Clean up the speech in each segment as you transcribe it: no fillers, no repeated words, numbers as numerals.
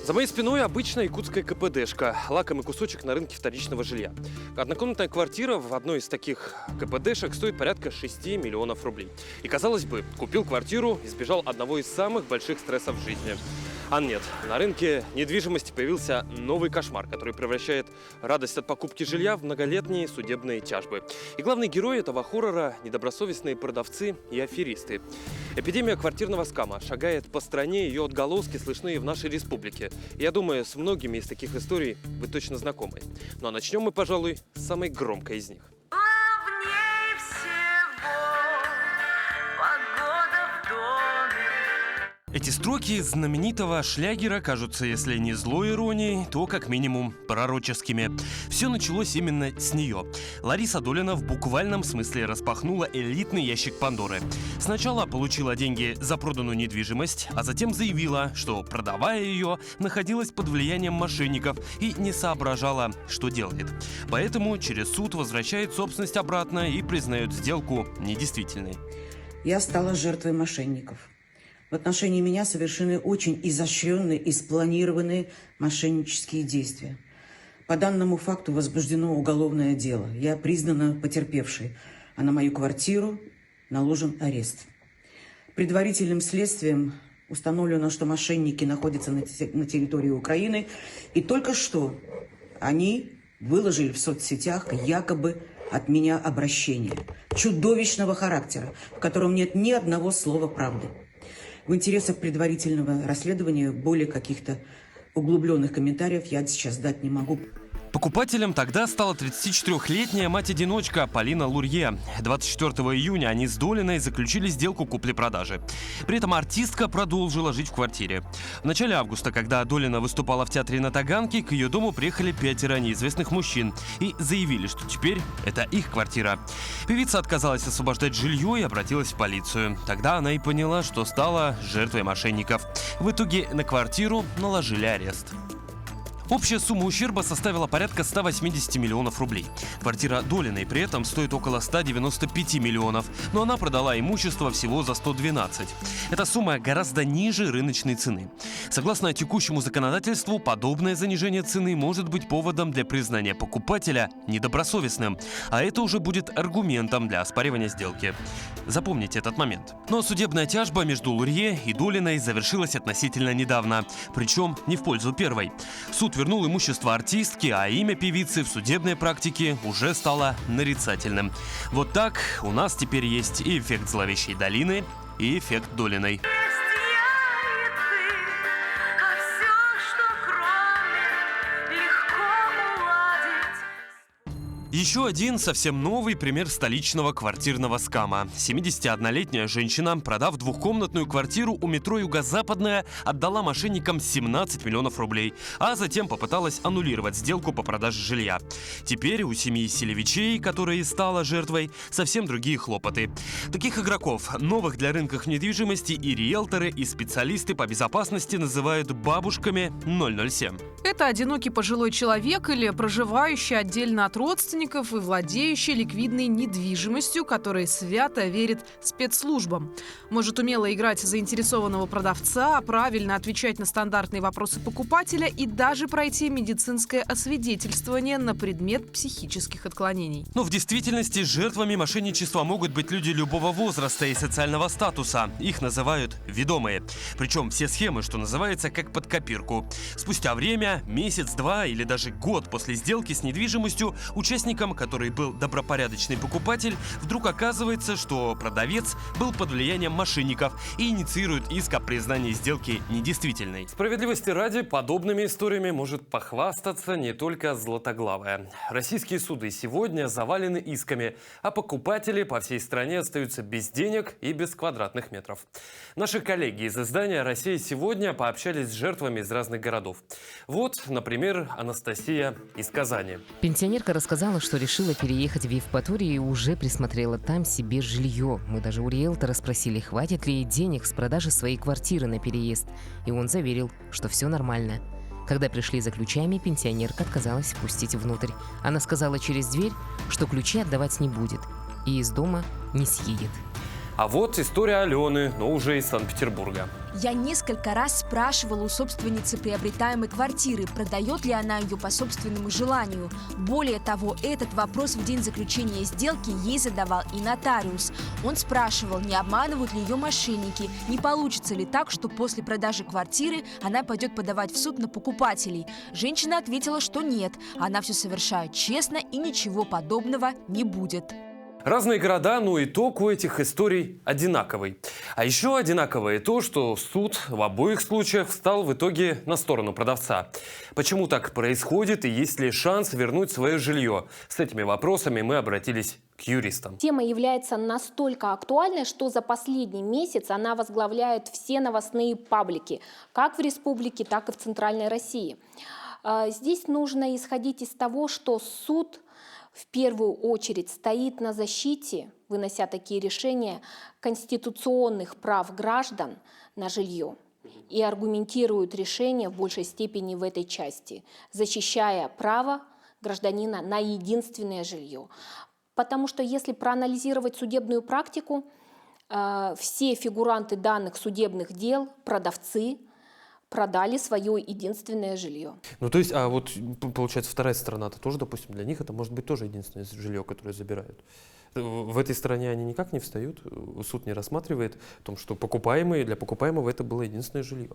За моей спиной обычная якутская КПДшка, лакомый кусочек на рынке вторичного жилья. Однокомнатная квартира в одной из таких КПДшек стоит порядка 6 миллионов рублей. И, казалось бы, купил квартиру и сбежал одного из самых больших стрессов в жизни. А нет, на рынке недвижимости появился новый кошмар, который превращает радость от покупки жилья в многолетние судебные тяжбы. И главный герой этого хоррора – недобросовестные продавцы и аферисты. Эпидемия квартирного скама шагает по стране, ее отголоски слышны и в нашей республике. Я думаю, с многими из таких историй вы точно знакомы. Ну а начнем мы, пожалуй, с самой громкой из них. Эти строки знаменитого шлягера кажутся, если не злой иронией, то как минимум пророческими. Все началось именно с нее. Лариса Долина в буквальном смысле распахнула элитный ящик Пандоры. Сначала получила деньги за проданную недвижимость, а затем заявила, что, продавая ее, находилась под влиянием мошенников и не соображала, что делает. Поэтому через суд возвращает собственность обратно и признает сделку недействительной. Я стала жертвой мошенников. В отношении меня совершены очень изощренные и спланированные мошеннические действия. По данному факту возбуждено уголовное дело. Я признана потерпевшей, а на мою квартиру наложен арест. Предварительным следствием установлено, что мошенники находятся на территории Украины, и только что они выложили в соцсетях якобы от меня обращение чудовищного характера, в котором нет ни одного слова правды. В интересах предварительного расследования более каких-то углубленных комментариев я сейчас дать не могу. Покупателем тогда стала 34-летняя мать-одиночка Полина Лурье. 24 июня они с Долиной заключили сделку купли-продажи. При этом артистка продолжила жить в квартире. В начале августа, когда Долина выступала в театре на Таганке, к ее дому приехали 5 неизвестных мужчин и заявили, что теперь это их квартира. Певица отказалась освобождать жилье и обратилась в полицию. Тогда она и поняла, что стала жертвой мошенников. В итоге на квартиру наложили арест. Общая сумма ущерба составила порядка 180 миллионов рублей. Квартира Долиной при этом стоит около 195 миллионов, но она продала имущество всего за 112. Эта сумма гораздо ниже рыночной цены. Согласно текущему законодательству, подобное занижение цены может быть поводом для признания покупателя недобросовестным, а это уже будет аргументом для оспаривания сделки. Запомните этот момент. Но судебная тяжба между Лурье и Долиной завершилась относительно недавно, причем не в пользу первой. Суд вернул имущество артистки, а имя певицы в судебной практике уже стало нарицательным. Вот так у нас теперь есть и эффект зловещей долины, и эффект Долиной. Еще один совсем новый пример столичного квартирного скама. 71-летняя женщина, продав двухкомнатную квартиру у метро Юго-Западная, отдала мошенникам 17 миллионов рублей, а затем попыталась аннулировать сделку по продаже жилья. Теперь у семьи Селевичей, которая и стала жертвой, совсем другие хлопоты. Таких игроков, новых для рынка недвижимости, и риэлторы, и специалисты по безопасности называют бабушками 007. Это одинокий пожилой человек или проживающий отдельно от родственников и владеющий ликвидной недвижимостью, который свято верит спецслужбам. Может умело играть заинтересованного продавца, правильно отвечать на стандартные вопросы покупателя и даже пройти медицинское освидетельствование на предмет психических отклонений. Но в действительности жертвами мошенничества могут быть люди любого возраста и социального статуса. Их называют ведомые. Причем все схемы, что называется, как под копирку. Спустя время, месяц-два или даже год после сделки с недвижимостью, участникам, который был добропорядочный покупатель, вдруг оказывается, что продавец был под влиянием мошенников и инициирует иск о признании сделки недействительной. Справедливости ради, подобными историями может похвастаться не только Златоглавая. Российские суды сегодня завалены исками, а покупатели по всей стране остаются без денег и без квадратных метров. Наши коллеги из издания «Россия сегодня» пообщались с жертвами из разных городов. Вот, например, Анастасия из Казани. Пенсионерка рассказала, что решила переехать в Евпаторию и уже присмотрела там себе жилье. Мы даже у риэлтора спросили, хватит ли ей денег с продажи своей квартиры на переезд. И он заверил, что все нормально. Когда пришли за ключами, пенсионерка отказалась впустить внутрь. Она сказала через дверь, что ключи отдавать не будет и из дома не съедет. А вот история Алены, но уже из Санкт-Петербурга. Я несколько раз спрашивала у собственницы приобретаемой квартиры, продает ли она ее по собственному желанию. Более того, этот вопрос в день заключения сделки ей задавал и нотариус. Он спрашивал, не обманывают ли ее мошенники, не получится ли так, что после продажи квартиры она пойдет подавать в суд на покупателей. Женщина ответила, что нет, она все совершает честно и ничего подобного не будет. Разные города, но итог у этих историй одинаковый. А еще одинаково и то, что суд в обоих случаях встал в итоге на сторону продавца. Почему так происходит и есть ли шанс вернуть свое жилье? С этими вопросами мы обратились к юристам. Тема является настолько актуальной, что за последний месяц она возглавляет все новостные паблики, как в республике, так и в Центральной России. Здесь нужно исходить из того, что суд в первую очередь стоит на защите, вынося такие решения, конституционных прав граждан на жилье и аргументирует решение в большей степени в этой части, защищая право гражданина на единственное жилье. Потому что если проанализировать судебную практику, все фигуранты данных судебных дел, продавцы, продали свое единственное жилье. Ну, то есть, а вот, получается, вторая сторона-то тоже, допустим, для них это может быть тоже единственное жилье, которое забирают. В этой стороне они никак не встают, суд не рассматривает о том, что для покупаемого это было единственное жилье.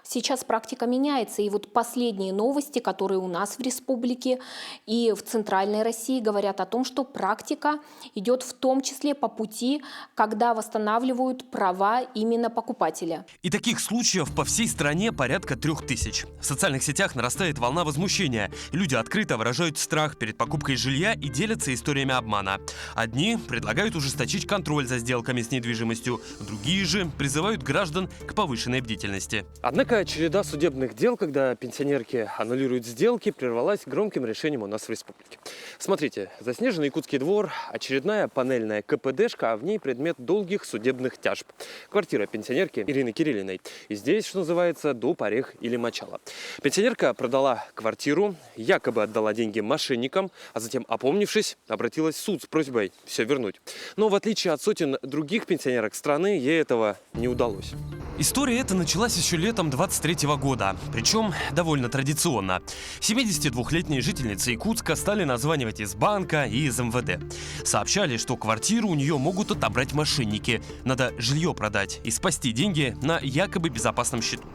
Сейчас практика меняется, и вот последние новости, которые у нас в республике и в Центральной России, говорят о том, что практика идет в том числе по пути, когда восстанавливают права именно покупателя. И таких случаев по всей стране порядка 3000. В социальных сетях нарастает волна возмущения. Люди открыто выражают страх перед покупкой жилья и делятся историями обмана. Одни предлагают ужесточить контроль за сделками с недвижимостью, другие же призывают граждан к повышенной бдительности. Однако череда судебных дел, когда пенсионерки аннулируют сделки, прервалась громким решением у нас в республике. Смотрите, заснеженный Якутский двор, очередная панельная КПДшка, а в ней предмет долгих судебных тяжб. Квартира пенсионерки Ирины Кириллиной. И здесь, что называется, доп. Орех или мочало. Пенсионерка продала квартиру, якобы отдала деньги мошенникам, а затем, опомнившись, обратилась в суд с просьбой все вернуть. Но в отличие от сотен других пенсионерок страны, ей этого не удалось. История эта началась еще летом 23 года, причем довольно традиционно. 72-летние жительницы Якутска стали названивать из банка и из МВД. Сообщали, что квартиру у нее могут отобрать мошенники. Надо жилье продать и спасти деньги на якобы безопасном счету.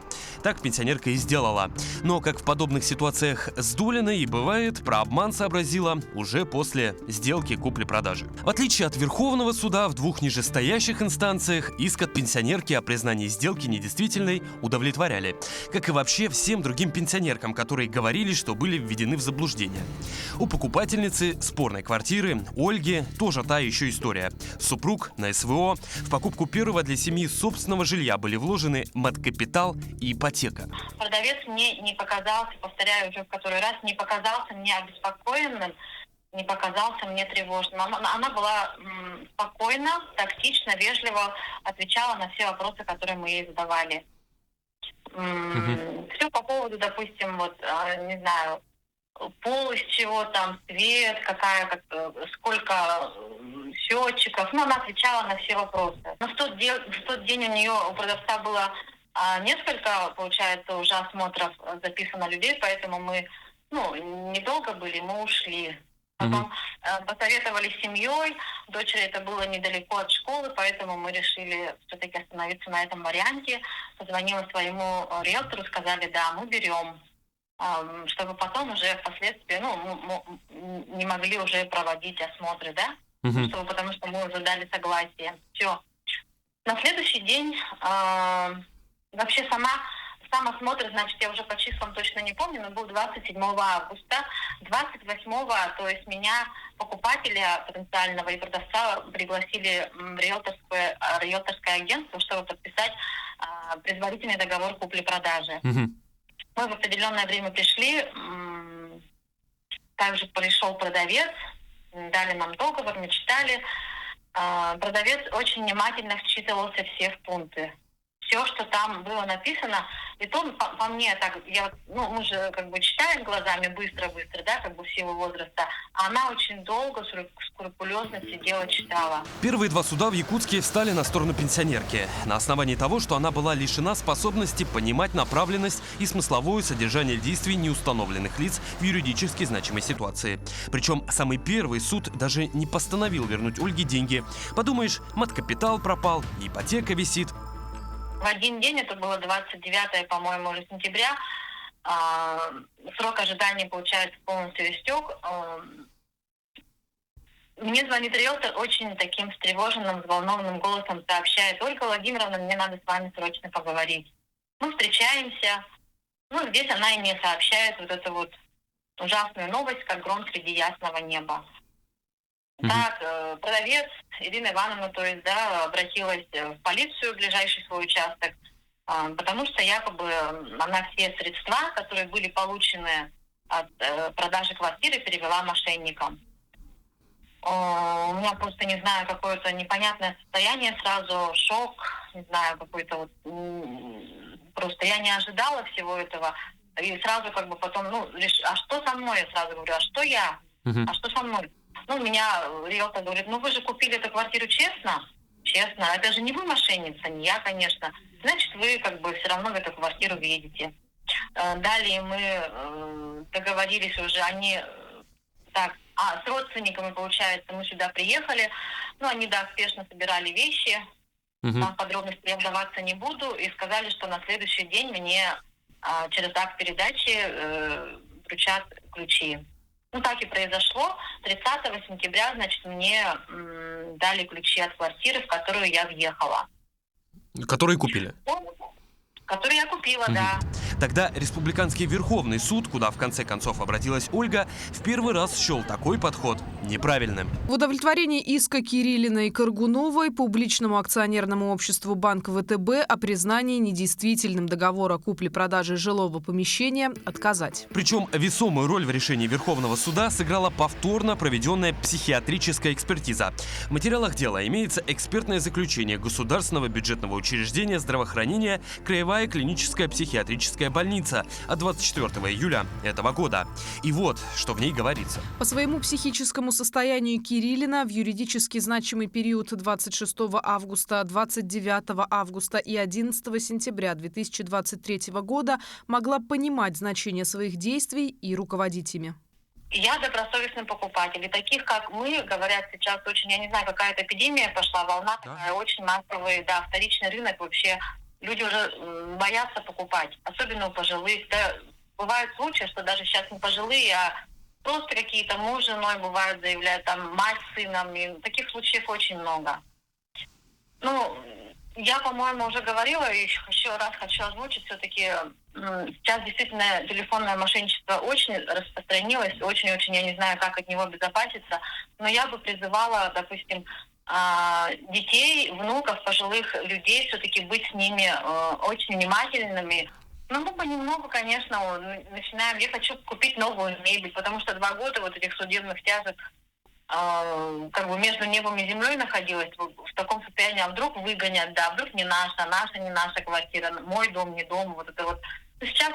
Так пенсионерка и сделала. Но, как в подобных ситуациях с Долиной и бывает, про обман сообразила уже после сделки купли-продажи. В отличие от Верховного суда, в двух нижестоящих инстанциях иск от пенсионерки о признании сделки недействительной удовлетворяли. Как и вообще всем другим пенсионеркам, которые говорили, что были введены в заблуждение. У покупательницы спорной квартиры, Ольги, тоже та еще история. Супруг на СВО. В покупку первого для семьи собственного жилья были вложены маткапитал и ипотека. Продавец мне не показался, повторяю уже в который раз, не показался мне обеспокоенным, не показался мне тревожным. Она была спокойна, тактично, вежливо отвечала на все вопросы, которые мы ей задавали. Все по поводу, допустим, вот, не знаю, пол из чего там, цвет, сколько счетчиков. Она отвечала на все вопросы. Но в тот день у продавца было несколько, получается, уже осмотров записано людей, поэтому мы, недолго были, мы ушли. Потом посоветовались с семьей, дочери это было недалеко от школы, поэтому мы решили все-таки остановиться на этом варианте. Позвонила своему риэлтору, сказали, да, мы берем, чтобы потом уже впоследствии, не могли уже проводить осмотры, да, потому что мы уже дали согласие. Все. На следующий день вообще сам осмотр, значит, я уже по числам точно не помню, но был 27 августа. 28-го, то есть меня, покупателя потенциального и продавца, пригласили в риэлторское агентство, чтобы подписать предварительный договор купли-продажи. Мы в определенное время пришли, также пришел продавец, дали нам договор, мы читали. Продавец очень внимательно вчитывался все в пункты. все, что там было написано, и то по мне так, мы же как бы читаем глазами быстро-быстро, да, как бы в силу возраста, а она очень долго, скрупулезно сидела, читала. Первые два суда в Якутске встали на сторону пенсионерки на основании того, что она была лишена способности понимать направленность и смысловое содержание действий неустановленных лиц в юридически значимой ситуации. Причем самый первый суд даже не постановил вернуть Ольге деньги. Подумаешь, мат-капитал пропал, ипотека висит. В один день, это было 29, по-моему, уже сентября, срок ожидания, получается, полностью истек. Мне звонит риэлтор очень таким встревоженным, взволнованным голосом, сообщает: Ольга Владимировна, мне надо с вами срочно поговорить. Мы встречаемся. Здесь она и мне сообщает вот эту вот ужасную новость, как гром среди ясного неба. Так, продавец Ирина Ивановна, обратилась в полицию, в ближайший свой участок, потому что якобы она все средства, которые были получены от продажи квартиры, перевела мошенникам. У меня просто, не знаю, какое-то непонятное состояние сразу, шок, не знаю, какой-то просто я не ожидала всего этого. И сразу как бы потом, а что со мной, я сразу говорю, а что я? А что со мной? Меня риэлтор говорит: вы же купили эту квартиру честно? Честно. Это же не вы мошенница, не я, конечно. Значит, вы как бы все равно в эту квартиру въедете. Далее мы договорились уже, с родственниками, получается, мы сюда приехали. Они, спешно собирали вещи. Там подробности я вдаваться не буду. И сказали, что на следующий день мне через акт передачи вручат ключи. Так и произошло. 30 сентября, мне дали ключи от квартиры, в которую я въехала. Которые купили? Который я купила, да. Тогда Республиканский Верховный суд, куда в конце концов обратилась Ольга, в первый раз счел такой подход неправильным. В удовлетворении иска Кириллиной и Каргуновой публичному акционерному обществу Банк ВТБ о признании недействительным договора купли-продажи жилого помещения отказать. Причем весомую роль в решении Верховного суда сыграла повторно проведенная психиатрическая экспертиза. В материалах дела имеется экспертное заключение Государственного бюджетного учреждения здравоохранения «Краевая клиническая психиатрическая больница» от 24 июля этого года. И вот, что в ней говорится. По своему психическому состоянию Кириллина в юридически значимый период 26 августа, 29 августа и 11 сентября 2023 года могла понимать значение своих действий и руководить ими. Я добросовестный покупатель. И таких, как мы, говорят сейчас очень, я не знаю, какая-то эпидемия пошла, волна такая, очень массовая, вторичный рынок вообще. Люди уже боятся покупать, особенно у пожилых. Да, бывают случаи, что даже сейчас не пожилые, а просто какие-то муж с женой бывают, заявляют, мать с сыном. И таких случаев очень много. Я, по-моему, уже говорила, и еще раз хочу озвучить, все-таки сейчас действительно телефонное мошенничество очень распространилось, очень-очень, я не знаю, как от него обезопаситься, но я бы призывала, допустим, детей, внуков, пожилых людей, все-таки быть с ними очень внимательными. Мы понемногу, конечно, начинаем. Я хочу купить новую мебель, потому что 2 года этих судебных тяжек как бы между небом и землей находилась в таком состоянии, а вдруг выгонят, вдруг не наша не наша квартира, мой дом, не дом, Сейчас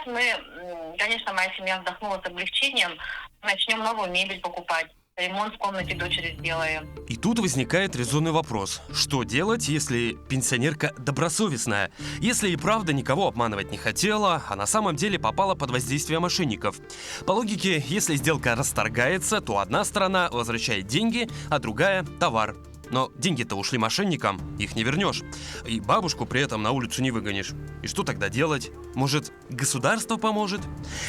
конечно, моя семья вздохнула с облегчением, начнем новую мебель покупать. Ремонт в комнате дочери сделаем. И тут возникает резонный вопрос. Что делать, если пенсионерка добросовестная? Если и правда никого обманывать не хотела, а на самом деле попала под воздействие мошенников? По логике, если сделка расторгается, то одна сторона возвращает деньги, а другая – товар. Но деньги-то ушли мошенникам, их не вернешь. И бабушку при этом на улицу не выгонишь. И что тогда делать? Может, государство поможет?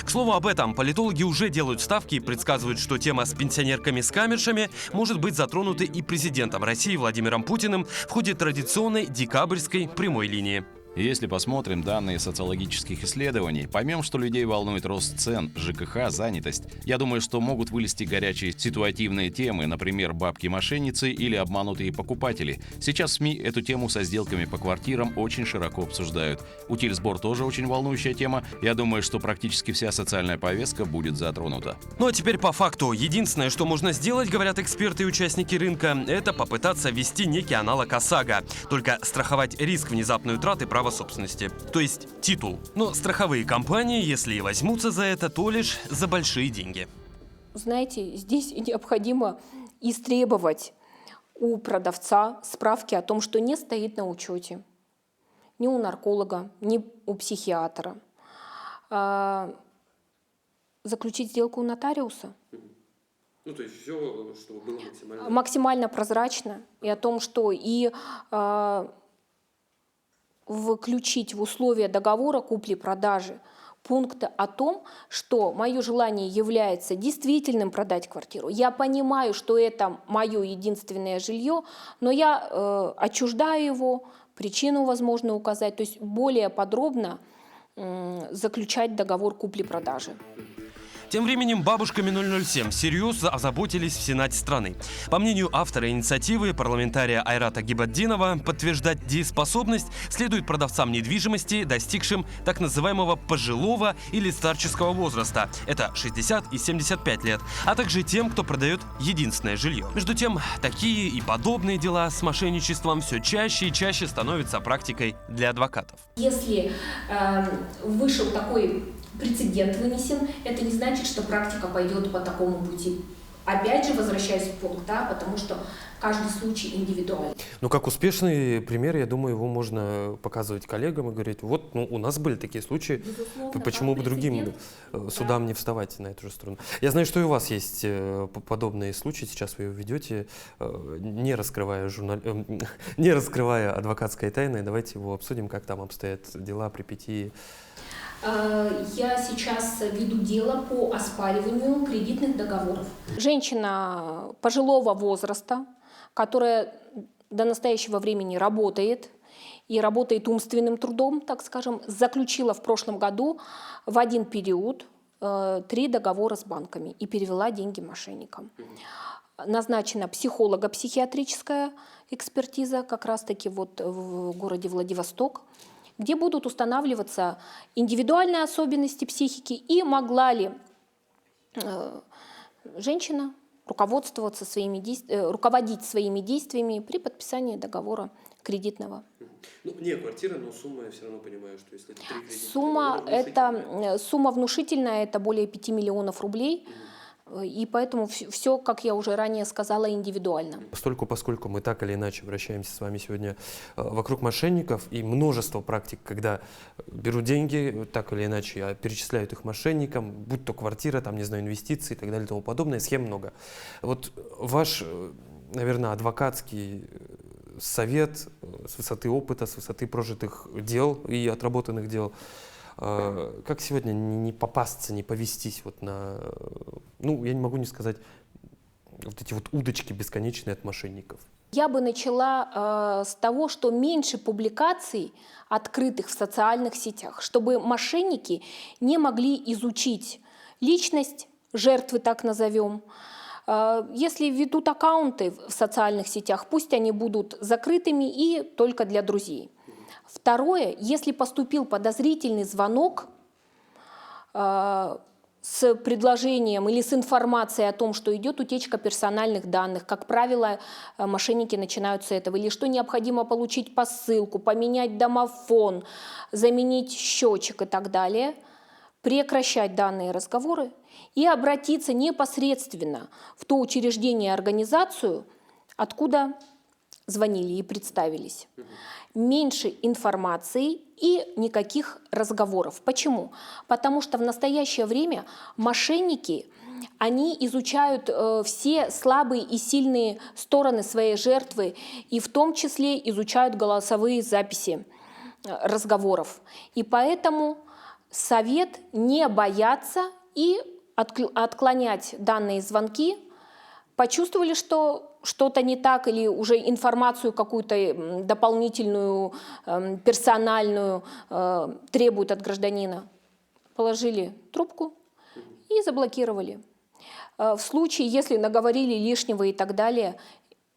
К слову об этом, политологи уже делают ставки и предсказывают, что тема с пенсионерками-скамершами может быть затронута и президентом России Владимиром Путиным в ходе традиционной декабрьской прямой линии. Если посмотрим данные социологических исследований, поймем, что людей волнует рост цен, ЖКХ, занятость. Я думаю, что могут вылезти горячие ситуативные темы, например, бабки-мошенницы или обманутые покупатели. Сейчас в СМИ эту тему со сделками по квартирам очень широко обсуждают. Утильсбор тоже очень волнующая тема. Я думаю, что практически вся социальная повестка будет затронута. Ну а теперь по факту. Единственное, что можно сделать, говорят эксперты и участники рынка, это попытаться ввести некий аналог ОСАГО. Только страховать риск внезапной утраты прав право собственности, то есть титул. Но страховые компании, если и возьмутся за это, то лишь за большие деньги. Знаете, здесь необходимо истребовать у продавца справки о том, что не стоит на учете ни у нарколога, ни у психиатра. Заключить сделку у нотариуса. Ну, то есть все, чтобы было максимально... Максимально прозрачно. И о том, что и включить в условия договора купли-продажи пункты о том, что мое желание является действительным продать квартиру. Я понимаю, что это мое единственное жилье, но я отчуждаю его, причину возможно указать, то есть более подробно заключать договор купли-продажи. Тем временем бабушками 007 всерьез озаботились в Сенате страны. По мнению автора инициативы, парламентария Айрата Гибаддинова, подтверждать дееспособность следует продавцам недвижимости, достигшим так называемого пожилого или старческого возраста, это 60 и 75 лет, а также тем, кто продает единственное жилье. Между тем, такие и подобные дела с мошенничеством все чаще и чаще становятся практикой для адвокатов. Если вышел такой прецедент вынесен, это не значит, что практика пойдет по такому пути. Опять же, возвращаясь в пункт, потому что каждый случай индивидуален. Ну, как успешный пример, я думаю, его можно показывать коллегам и говорить, вот, ну, у нас были такие случаи, Безусловно, почему бы другим судам не вставать на эту же сторону. Я знаю, что и у вас есть подобные случаи, сейчас вы его ведете, не раскрывая адвокатской тайны, давайте его обсудим, как там обстоят дела, припятии. Я сейчас веду дело по оспариванию кредитных договоров. Женщина пожилого возраста, которая до настоящего времени работает, и работает умственным трудом, так скажем, заключила в прошлом году в один период 3 договора с банками и перевела деньги мошенникам. Назначена психолого-психиатрическая экспертиза как раз-таки вот в городе Владивосток, где будут устанавливаться индивидуальные особенности психики и могла ли женщина руководить своими действиями при подписании договора кредитного. Ну, не квартира, но сумма, я все равно понимаю, что если это 3 кредита... Сумма внушительная, это более 5 миллионов рублей. И поэтому все, как я уже ранее сказала, индивидуально. Поскольку мы так или иначе вращаемся с вами сегодня вокруг мошенников, и множество практик, когда берут деньги, так или иначе перечисляют их мошенникам, будь то квартира, там, не знаю, инвестиции и так далее и тому подобное, схем много. Вот ваш, наверное, адвокатский совет с высоты опыта, с высоты прожитых дел и отработанных дел, как сегодня не попасться, не повестись вот на, ну, я не могу не сказать, вот эти вот удочки бесконечные от мошенников? Я бы начала с того, что меньше публикаций, открытых в социальных сетях, чтобы мошенники не могли изучить личность жертвы, так назовем. Если ведут аккаунты в социальных сетях, пусть они будут закрытыми и только для друзей. Второе, если поступил подозрительный звонок с предложением или с информацией о том, что идет утечка персональных данных, как правило, мошенники начинают с этого, или что необходимо получить посылку, поменять домофон, заменить счетчик и так далее, прекращать данные разговоры и обратиться непосредственно в то учреждение, организацию, откуда звонили и представились. Меньше информации и никаких разговоров. Почему? Потому что в настоящее время мошенники, они изучают все слабые и сильные стороны своей жертвы, и в том числе изучают голосовые записи разговоров. И поэтому совет не бояться и отклонять данные звонки. Почувствовали, что что-то не так или уже информацию какую-то дополнительную, персональную требуют от гражданина, положили трубку и заблокировали. В случае, если наговорили лишнего и так далее,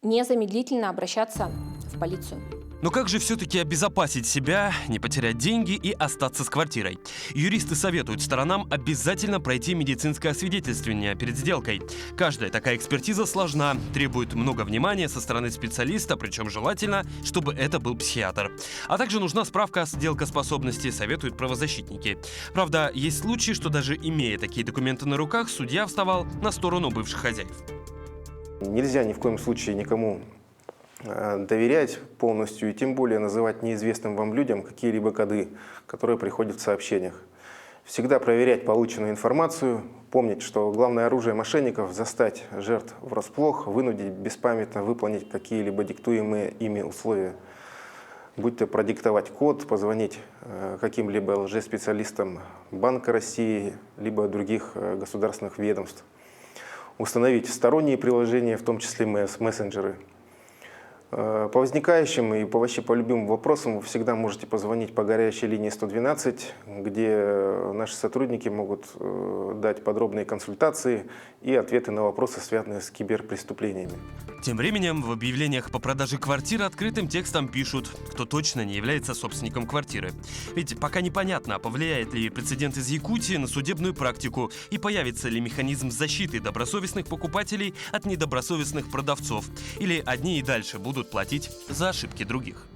незамедлительно обращаться в полицию. Но как же все-таки обезопасить себя, не потерять деньги и остаться с квартирой? Юристы советуют сторонам обязательно пройти медицинское освидетельствование перед сделкой. Каждая такая экспертиза сложна, требует много внимания со стороны специалиста, причем желательно, чтобы это был психиатр. А также нужна справка о сделкоспособности, советуют правозащитники. Правда, есть случаи, что даже имея такие документы на руках, судья вставал на сторону бывших хозяев. Нельзя ни в коем случае никому доверять полностью и тем более называть неизвестным вам людям какие-либо коды, которые приходят в сообщениях. Всегда проверять полученную информацию, помнить, что главное оружие мошенников – застать жертв врасплох, вынудить беспамятно выполнить какие-либо диктуемые ими условия. Будь то продиктовать код, позвонить каким-либо лжеспециалистам Банка России, либо других государственных ведомств. Установить сторонние приложения, в том числе мессенджеры. По возникающим и вообще по любым вопросам вы всегда можете позвонить по горячей линии 112, где наши сотрудники могут дать подробные консультации и ответы на вопросы, связанные с киберпреступлениями. Тем временем в объявлениях по продаже квартир открытым текстом пишут, кто точно не является собственником квартиры. Ведь пока непонятно, повлияет ли прецедент из Якутии на судебную практику и появится ли механизм защиты добросовестных покупателей от недобросовестных продавцов. Или одни и дальше будут платить за ошибки других.